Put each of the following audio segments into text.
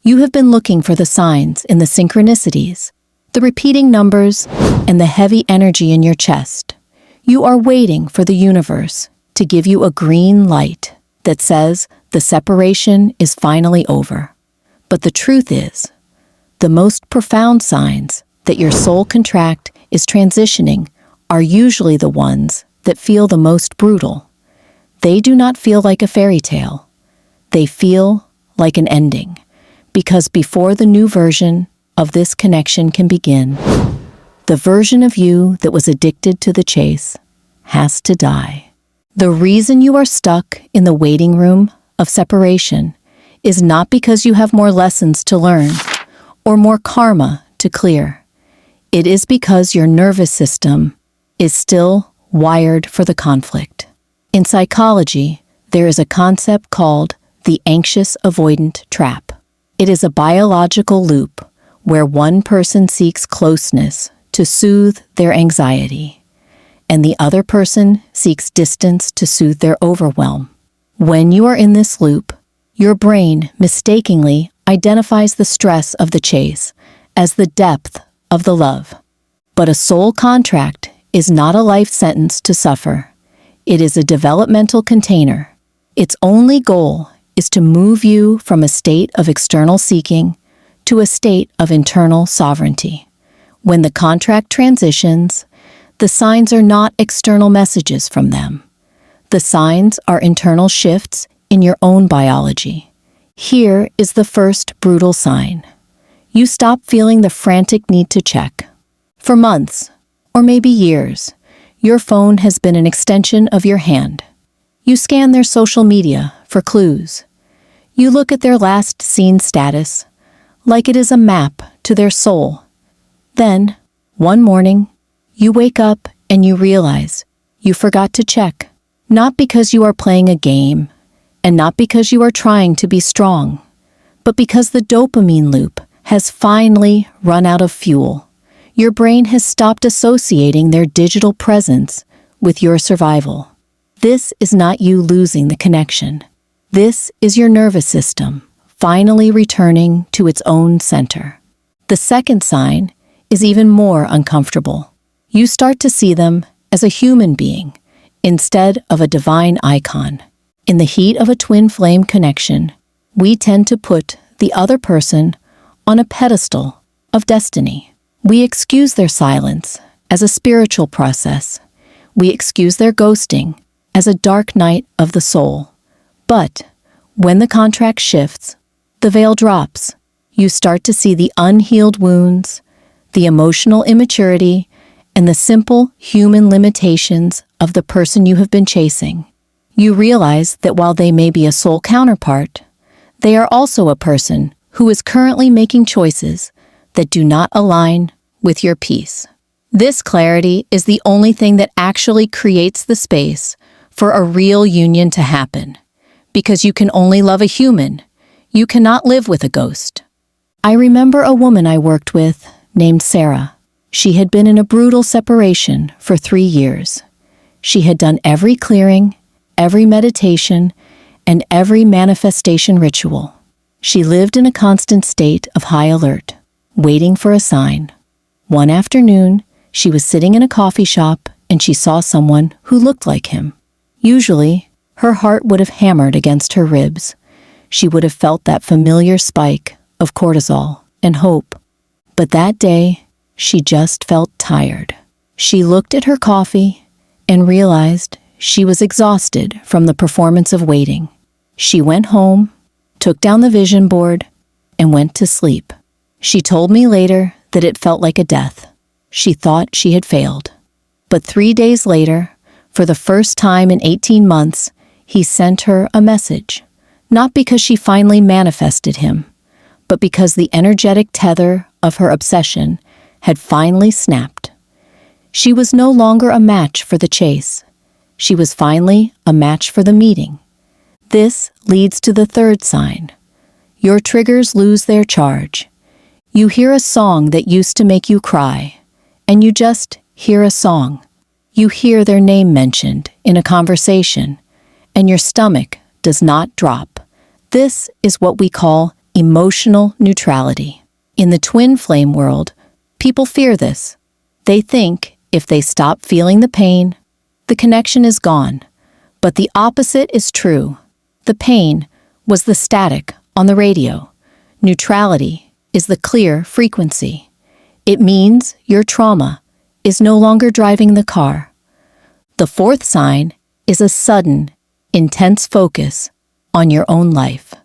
You have been looking for the signs in the synchronicities, the repeating numbers, and the heavy energy in your chest. You are waiting for the universe to give you a green light that says the separation is finally over. But the truth is, the most profound signs that your soul contract is transitioning are usually the ones that feel the most brutal. They do not feel like a fairy tale. They feel like an ending, because before the new version of this connection can begin, the version of you that was addicted to the chase has to die. The reason you are stuck in the waiting room of separation is not because you have more lessons to learn or more karma to clear. It is because your nervous system is still wired for the conflict. In psychology, there is a concept called the Anxious-Avoidant Trap. It is a biological loop where one person seeks closeness to soothe their anxiety, and the other person seeks distance to soothe their overwhelm. When you are in this loop, your brain mistakenly identifies the stress of the chase as the depth of the love. But a soul contract is not a life sentence to suffer. It is a developmental container. Its only goal is to move you from a state of external seeking to a state of internal sovereignty. When the contract transitions, the signs are not external messages from them. The signs are internal shifts in your own biology. Here is the first brutal sign. You stop feeling the frantic need to check. For months, or maybe years, your phone has been an extension of your hand. You scan their social media for clues. You look at their last seen status, like it is a map to their soul. Then, one morning, you wake up and you realize you forgot to check. Not because you are playing a game, and not because you are trying to be strong, but because the dopamine loop has finally run out of fuel. Your brain has stopped associating their digital presence with your survival. This is not you losing the connection. This is your nervous system finally returning to its own center. The second sign is even more uncomfortable. You start to see them as a human being instead of a divine icon. In the heat of a twin flame connection, we tend to put the other person on a pedestal of destiny. We excuse their silence as a spiritual process. We excuse their ghosting as a dark night of the soul. But when the contract shifts, the veil drops. You start to see the unhealed wounds, the emotional immaturity, and the simple human limitations of the person you have been chasing. You realize that while they may be a soul counterpart, they are also a person who is currently making choices that do not align with your peace. This clarity is the only thing that actually creates the space for a real union to happen, because you can only love a human. You cannot live with a ghost. I remember a woman I worked with named Sarah. She had been in a brutal separation for 3 years. She had done every clearing, every meditation, and every manifestation ritual. She lived in a constant state of high alert, waiting for a sign. One afternoon, she was sitting in a coffee shop and she saw someone who looked like him. Usually, her heart would have hammered against her ribs. She would have felt that familiar spike of cortisol and hope. But that day, she just felt tired. She looked at her coffee and realized she was exhausted from the performance of waiting. She went home, took down the vision board, and went to sleep. She told me later that it felt like a death. She thought she had failed. But 3 days later, for the first time in 18 months, he sent her a message. Not because she finally manifested him, but because the energetic tether of her obsession had finally snapped. She was no longer a match for the chase. She was finally a match for the meeting. This leads to the third sign. Your triggers lose their charge. You hear a song that used to make you cry, and you just hear a song. You hear their name mentioned in a conversation, and your stomach does not drop. This is what we call emotional neutrality. In the twin flame world, people fear this. They think if they stop feeling the pain, the connection is gone. But the opposite is true. The pain was the static on the radio. Neutrality is the clear frequency. It means your trauma is no longer driving the car. The fourth sign is a sudden, intense focus on your own life.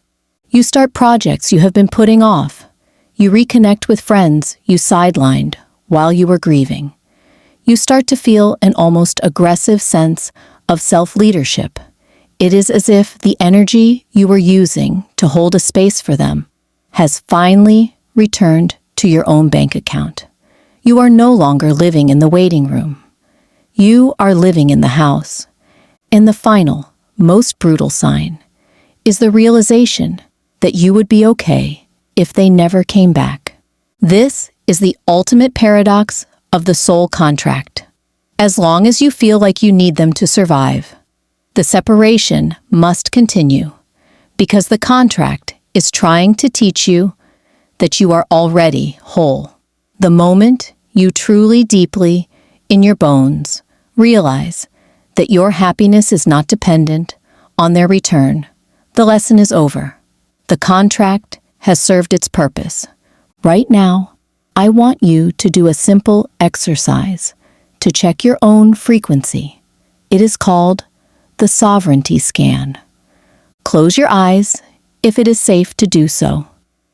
You start projects you have been putting off. You reconnect with friends you sidelined while you were grieving. You start to feel an almost aggressive sense of self-leadership. It is as if the energy you were using to hold a space for them has finally returned to your own bank account. You are no longer living in the waiting room. You are living in the house. And the final, most brutal sign is the realization that you would be okay if they never came back. This is the ultimate paradox of the soul contract. As long as you feel like you need them to survive, the separation must continue because the contract is trying to teach you that you are already whole. The moment you truly deeply, in your bones, realize that your happiness is not dependent on their return, the lesson is over. The contract has served its purpose. Right now, I want you to do a simple exercise to check your own frequency. It is called the sovereignty scan. Close your eyes if it is safe to do so.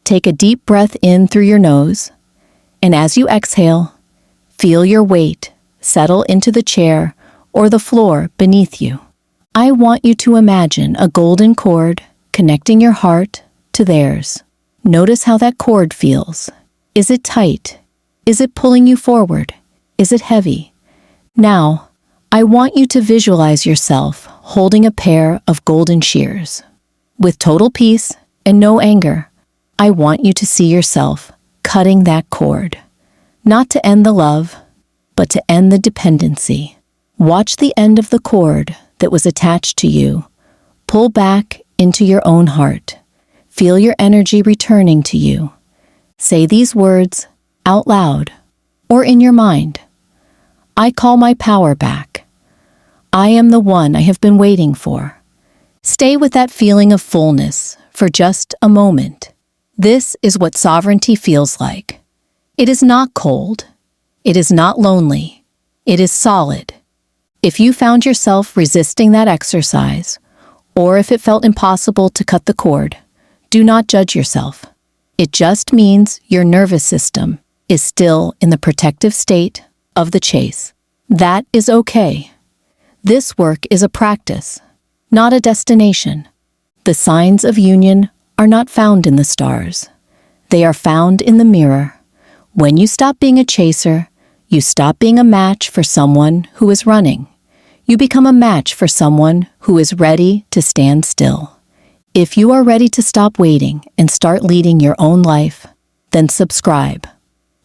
Take a deep breath in through your nose, and as you exhale, feel your weight settle into the chair or the floor beneath you. I want you to imagine a golden cord connecting your heart to theirs. Notice how that cord feels. Is it tight? Is it pulling you forward? Is it heavy? Now, I want you to visualize yourself holding a pair of golden shears. With total peace and no anger, I want you to see yourself cutting that cord. Not to end the love, but to end the dependency. Watch the end of the cord that was attached to you pull back into your own heart. Feel your energy returning to you. Say these words out loud or in your mind. I call my power back. I am the one I have been waiting for. Stay with that feeling of fullness for just a moment. This is what sovereignty feels like. It is not cold. It is not lonely. It is solid. If you found yourself resisting that exercise, or if it felt impossible to cut the cord, do not judge yourself. It just means your nervous system is still in the protective state of the chase. That is okay. This work is a practice, not a destination. The signs of union are not found in the stars. They are found in the mirror. When you stop being a chaser, you stop being a match for someone who is running. You become a match for someone who is ready to stand still. If you are ready to stop waiting and start leading your own life, then subscribe.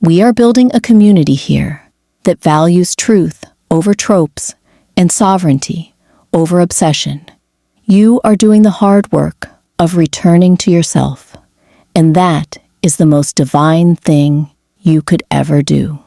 We are building a community here that values truth over tropes and sovereignty over obsession. You are doing the hard work of returning to yourself, and that is the most divine thing you could ever do.